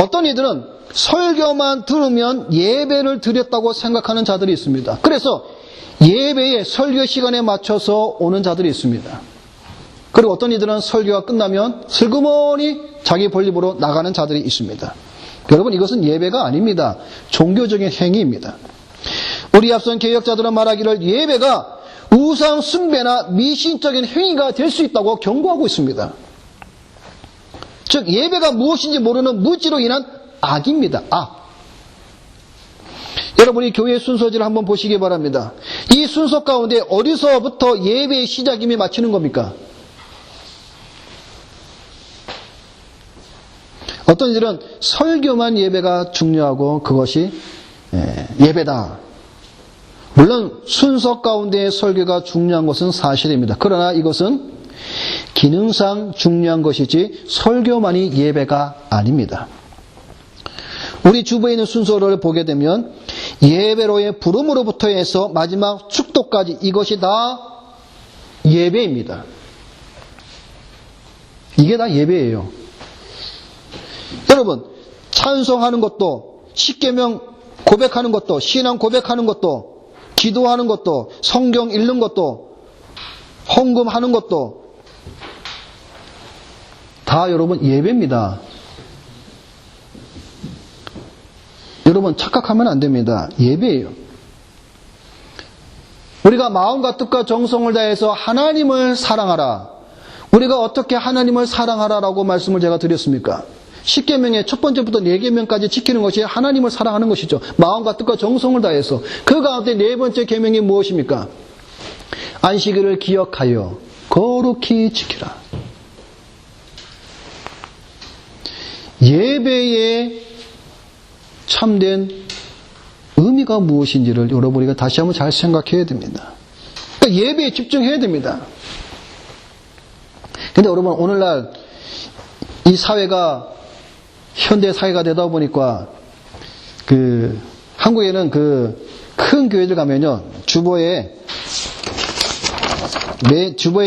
어떤 이들은 설교만 들으면 예배를 드렸다고 생각하는 자들이 있습니다. 그래서 예배의 설교 시간에 맞춰서 오는 자들이 있습니다. 그리고 어떤 이들은 설교가 끝나면 슬그머니 자기 볼일보러 나가는 자들이 있습니다. 여러분, 이것은 예배가 아닙니다. 종교적인 행위입니다. 우리 앞선 개혁자들은 말하기를 예배가 우상 숭배나 미신적인 행위가 될 수 있다고 경고하고 있습니다. 즉 예배가 무엇인지 모르는 무지로 인한 악입니다. 악. 여러분이 교회의 순서지를 한번 보시기 바랍니다. 이 순서 가운데 어디서부터 예배의 시작임이 마치는 겁니까? 어떤 이들은 설교만 예배가 중요하고 그것이 예배다. 물론 순서 가운데 설교가 중요한 것은 사실입니다. 그러나 이것은 기능상 중요한 것이지 설교만이 예배가 아닙니다. 우리 주보에 있는 순서를 보게 되면 예배로의 부름으로부터 해서 마지막 축도까지 이것이 다 예배입니다. 이게 다 예배예요. 여러분, 찬송하는 것도, 십계명 고백하는 것도, 신앙 고백하는 것도, 기도하는 것도, 성경 읽는 것도, 헌금하는 것도 다 여러분 예배입니다. 여러분 착각하면 안 됩니다. 예배예요. 우리가 마음과 뜻과 정성을 다해서 하나님을 사랑하라. 우리가 어떻게 하나님을 사랑하라라고 말씀을 제가 드렸습니까? 10계명의 첫 번째부터 4계명까지 지키는 것이 하나님을 사랑하는 것이죠. 마음과 뜻과 정성을 다해서. 그 가운데 4번째 계명이 무엇입니까? 안식일을 기억하여 거룩히 지키라. 예배의 참된 의미가 무엇인지를 여러분이 다시 한번 잘 생각해야 됩니다. 그러니까 예배에 집중해야 됩니다. 근데 여러분 오늘날 이 사회가 현대 사회가 되다 보니까 한국에는 큰 교회들 가면요 주보에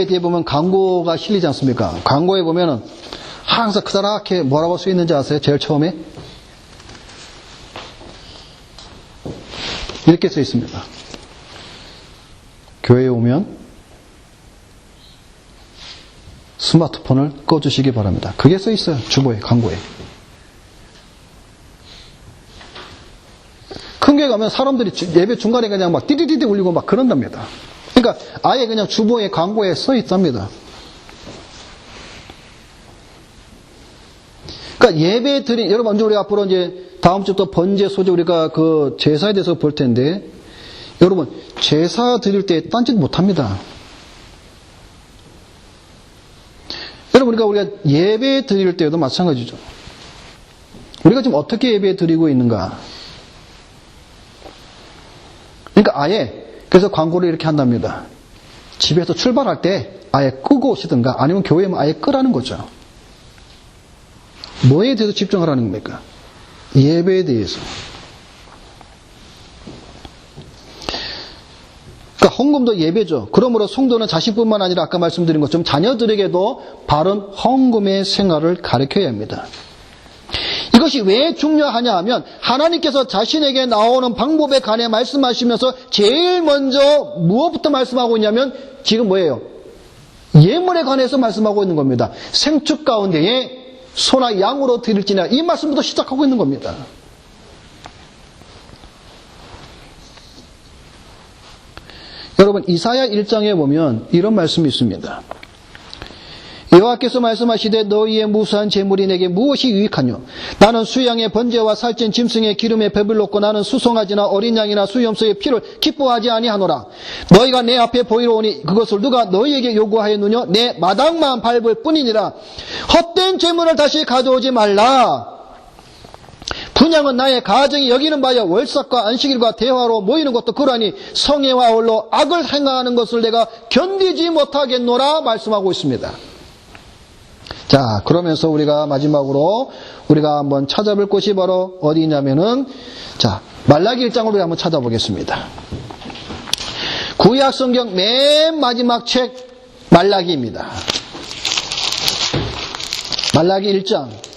뒤에 보면 광고가 실리지 않습니까? 광고에 보면은 항상 크다랗게 뭐라고 써 있는지 아세요? 제일 처음에 이렇게 써 있습니다. 교회에 오면 스마트폰을 꺼주시기 바랍니다. 그게 써 있어요. 주보에, 광고에. 큰 교회 가면 사람들이 예배 중간에 그냥 막 띠디디디 울리고 막 그런답니다. 그러니까 아예 그냥 주보에, 광고에 써 있답니다. 그러니까 예배 드린, 여러분 먼저 우리 앞으로 이제 다음 주부터 번제 소제 우리가 그 제사에 대해서 볼 텐데, 여러분 제사 드릴 때 딴짓 못 합니다. 여러분 우리가 예배 드릴 때도 마찬가지죠. 우리가 지금 어떻게 예배 드리고 있는가? 그러니까 아예 그래서 광고를 이렇게 한답니다. 집에서 출발할 때 아예 끄고 오시든가 아니면 교회면 아예 끄라는 거죠. 뭐에 대해서 집중하라는 겁니까? 예배에 대해서. 그러니까 헌금도 예배죠. 그러므로 성도는 자신뿐만 아니라 아까 말씀드린 것처럼 자녀들에게도 바른 헌금의 생활을 가르쳐야 합니다. 이것이 왜 중요하냐 하면 하나님께서 자신에게 나오는 방법에 관해 말씀하시면서 제일 먼저 무엇부터 말씀하고 있냐면 지금 뭐예요? 예물에 관해서 말씀하고 있는 겁니다. 생축 가운데에 소나 양으로 드릴지냐 이 말씀부터 시작하고 있는 겁니다. 여러분 이사야 1장에 보면 이런 말씀이 있습니다. 여호와께서 말씀하시되 너희의 무수한 재물이 내게 무엇이 유익하뇨? 나는 수양의 번제와 살찐 짐승의 기름에 배불 놓고 나는 수송아지나 어린 양이나 수염소의 피를 기뻐하지 아니하노라. 너희가 내 앞에 보이러 오니 그것을 누가 너희에게 요구하였느냐? 내 마당만 밟을 뿐이니라. 헛된 재물을 다시 가져오지 말라. 분양은 나의 가정이 여기는 바여 월삭과 안식일과 대화로 모이는 것도 그러하니 성회와 아울러 악을 행하는 것을 내가 견디지 못하겠노라 말씀하고 있습니다. 자, 그러면서 우리가 마지막으로 우리가 한번 찾아볼 곳이 바로 어디냐면은 자, 말라기 1장을 우리 한번 찾아보겠습니다. 구약 성경 맨 마지막 책 말라기입니다. 말라기 1장.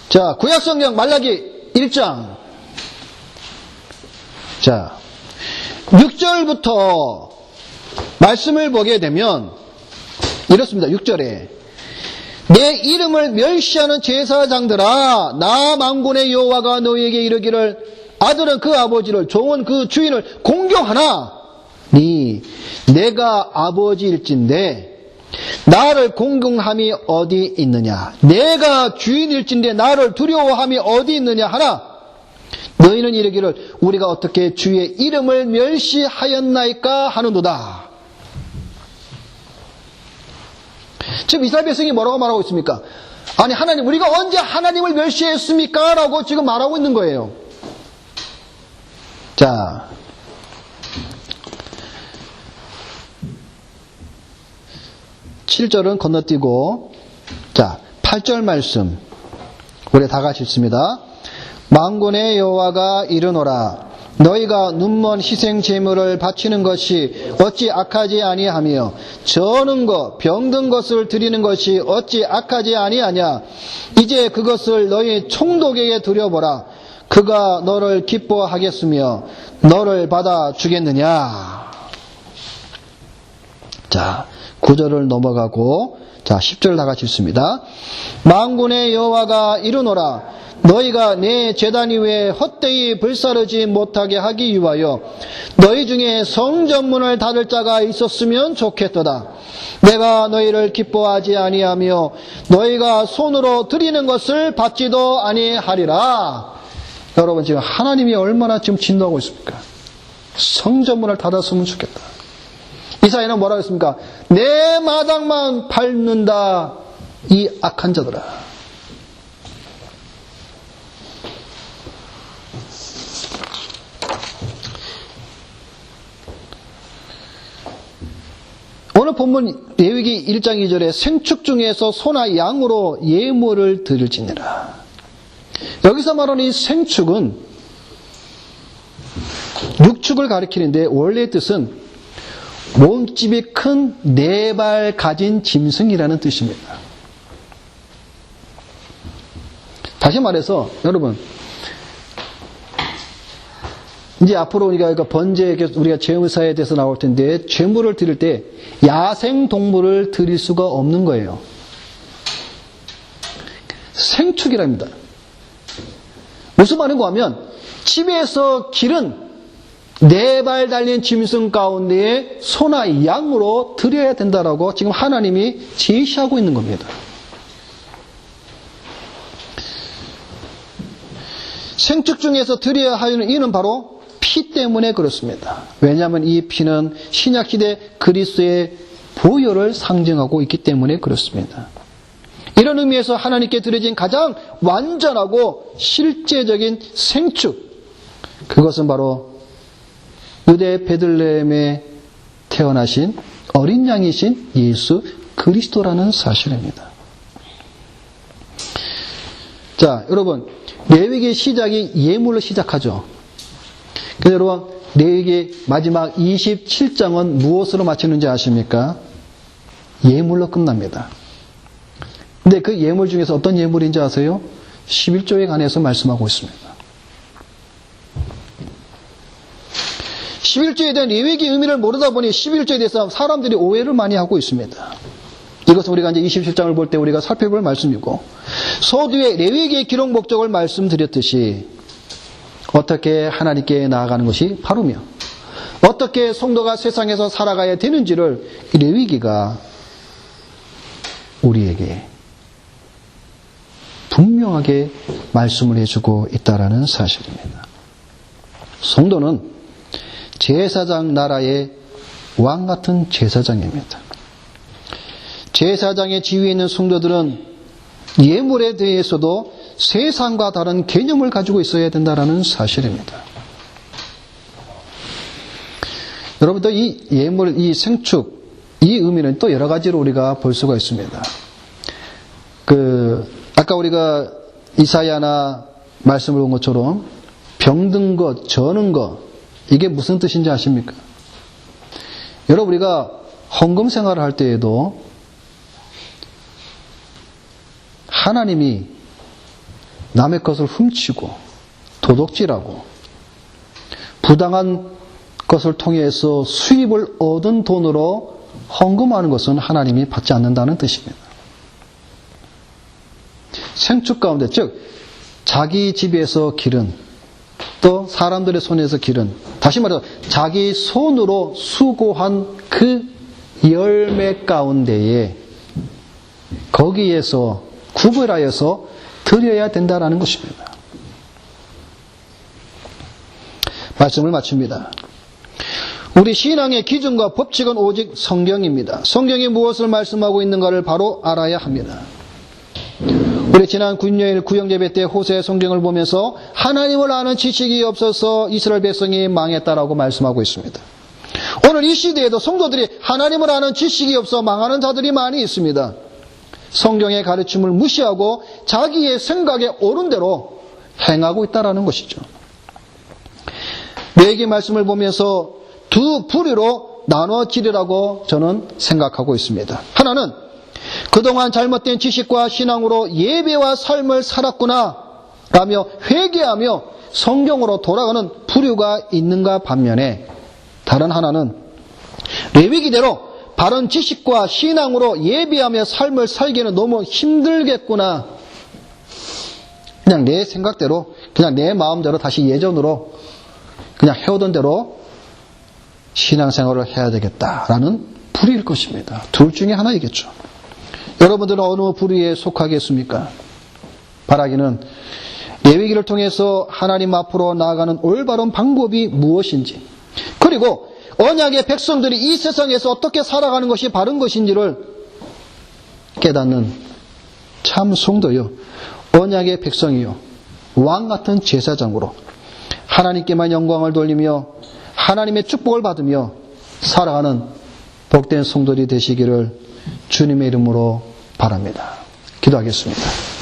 자, 구약성경 말라기 1장. 자, 6절부터 말씀을 보게 되면 이렇습니다. 6절에 내 이름을 멸시하는 제사장들아, 나 만군의 여호와가 너희에게 이르기를 아들은 그 아버지를, 종은 그 주인을 공경하나니 내가 아버지일진데 나를 공경함이 어디 있느냐? 내가 주인일진데 나를 두려워함이 어디 있느냐 하나? 너희는 이르기를 우리가 어떻게 주의 이름을 멸시하였나이까 하는도다. 지금 이스라엘 백성이 뭐라고 말하고 있습니까? 아니 하나님, 우리가 언제 하나님을 멸시했습니까? 라고 지금 말하고 있는 거예요. 자, (7절은) 건너뛰고, 자, 8절 말씀 우리 다 같이 읽습니다. 만군의 여호와가 이르노라, 너희가 눈먼 희생 제물을 바치는 것이 어찌 악하지 아니하며 저는 것 병든 것을 드리는 것이 어찌 악하지 아니하냐? 이제 그것을 너희 총독에게 드려보라. 그가 너를 기뻐하겠으며 너를 받아 주겠느냐? 자, 9절을 넘어가고, 자, 10절 다 같이 읽습니다. 만군의 여호와가 이르노라, 너희가 내 제단 위에 헛되이 불사르지 못하게 하기 위하여 너희 중에 성전문을 닫을 자가 있었으면 좋겠도다. 내가 너희를 기뻐하지 아니하며 너희가 손으로 드리는 것을 받지도 아니하리라. 여러분, 지금 하나님이 얼마나 지금 진노하고 있습니까? 성전문을 닫았으면 좋겠다. 이사야는 뭐라고 했습니까? 내 마당만 밟는다, 이 악한 자들아. 오늘 본문 레위기 1장 2절에 생축 중에서 소나 양으로 예물을 드릴지니라. 여기서 말하는 이 생축은 육축을 가리키는데 원래의 뜻은 몸집이 큰 4발 가진 짐승이라는 뜻입니다. 다시 말해서 여러분, 이제 앞으로 우리가 번제, 우리가 제사에 대해서 나올 텐데, 제물을 드릴 때 야생 동물을 드릴 수가 없는 거예요. 생축이랍니다. 무슨 말인가 하면, 집에서 기른 4발 달린 짐승 가운데에 소나 양으로 드려야 된다라고 지금 하나님이 제시하고 있는 겁니다. 생축 중에서 드려야 하는 이는 바로 피 때문에 그렇습니다. 왜냐하면 이 피는 신약시대 그리스도의 보혈을 상징하고 있기 때문에 그렇습니다. 이런 의미에서 하나님께 드려진 가장 완전하고 실제적인 생축, 그것은 바로 유대 베들레헴에 태어나신 어린 양이신 예수 그리스도라는 사실입니다. 자, 여러분, 레위기 시작이 예물로 시작하죠. 그래서 여러분, 레위기 마지막 27장은 무엇으로 마치는지 아십니까? 예물로 끝납니다. 근데 그 예물 중에서 어떤 예물인지 아세요? 11조에 관해서 말씀하고 있습니다. 11조에 대한 레위기 의미를 모르다 보니 11조에 대해서 사람들이 오해를 많이 하고 있습니다. 이것은 우리가 이제 27장을 볼 때 우리가 살펴볼 말씀이고, 서두에 레위기의 기록 목적을 말씀드렸듯이 어떻게 하나님께 나아가는 것이 바르며 어떻게 성도가 세상에서 살아가야 되는지를 이 레위기가 우리에게 분명하게 말씀을 해주고 있다는 사실입니다. 성도는 제사장 나라의 왕 같은 제사장입니다. 제사장의 지위에 있는 성도들은 예물에 대해서도 세상과 다른 개념을 가지고 있어야 된다는 사실입니다. 여러분들, 이 예물, 이 생축, 이 의미는 또 여러 가지로 우리가 볼 수가 있습니다. 아까 우리가 이사야나 말씀을 본 것처럼 병든 것, 저는 것, 이게 무슨 뜻인지 아십니까? 여러분, 우리가 헌금 생활을 할 때에도 하나님이 남의 것을 훔치고 도둑질하고 부당한 것을 통해서 수입을 얻은 돈으로 헌금하는 것은 하나님이 받지 않는다는 뜻입니다. 생축 가운데, 즉 자기 집에서 기른, 또 사람들의 손에서 기른, 다시 말해서 자기 손으로 수고한 그 열매 가운데에 거기에서 구별하여서 드려야 된다는 것입니다. 말씀을 마칩니다. 우리 신앙의 기준과 법칙은 오직 성경입니다. 성경이 무엇을 말씀하고 있는가를 바로 알아야 합니다. 우리 지난 금요일 구영예배 때 호세의 성경을 보면서 하나님을 아는 지식이 없어서 이스라엘 백성이 망했다라고 말씀하고 있습니다. 오늘 이 시대에도 성도들이 하나님을 아는 지식이 없어 망하는 자들이 많이 있습니다. 성경의 가르침을 무시하고 자기의 생각에 옳은 대로 행하고 있다는 것이죠. 레위기 말씀을 보면서 두 부류로 나눠지리라고 저는 생각하고 있습니다. 하나는 그동안 잘못된 지식과 신앙으로 예배와 삶을 살았구나 라며 회개하며 성경으로 돌아가는 부류가 있는가 반면에, 다른 하나는 레위기대로 바른 지식과 신앙으로 예배하며 삶을 살기는 너무 힘들겠구나, 그냥 내 생각대로, 그냥 내 마음대로 다시 예전으로 그냥 해오던 대로 신앙생활을 해야 되겠다라는 부류일 것입니다. 둘 중에 하나이겠죠. 여러분들은 어느 부류에 속하겠습니까? 바라기는 레위기를 통해서 하나님 앞으로 나아가는 올바른 방법이 무엇인지, 그리고 언약의 백성들이 이 세상에서 어떻게 살아가는 것이 바른 것인지를 깨닫는 참 성도요, 언약의 백성이요, 왕 같은 제사장으로 하나님께만 영광을 돌리며 하나님의 축복을 받으며 살아가는 복된 성도들이 되시기를 주님의 이름으로 바랍니다. 기도하겠습니다.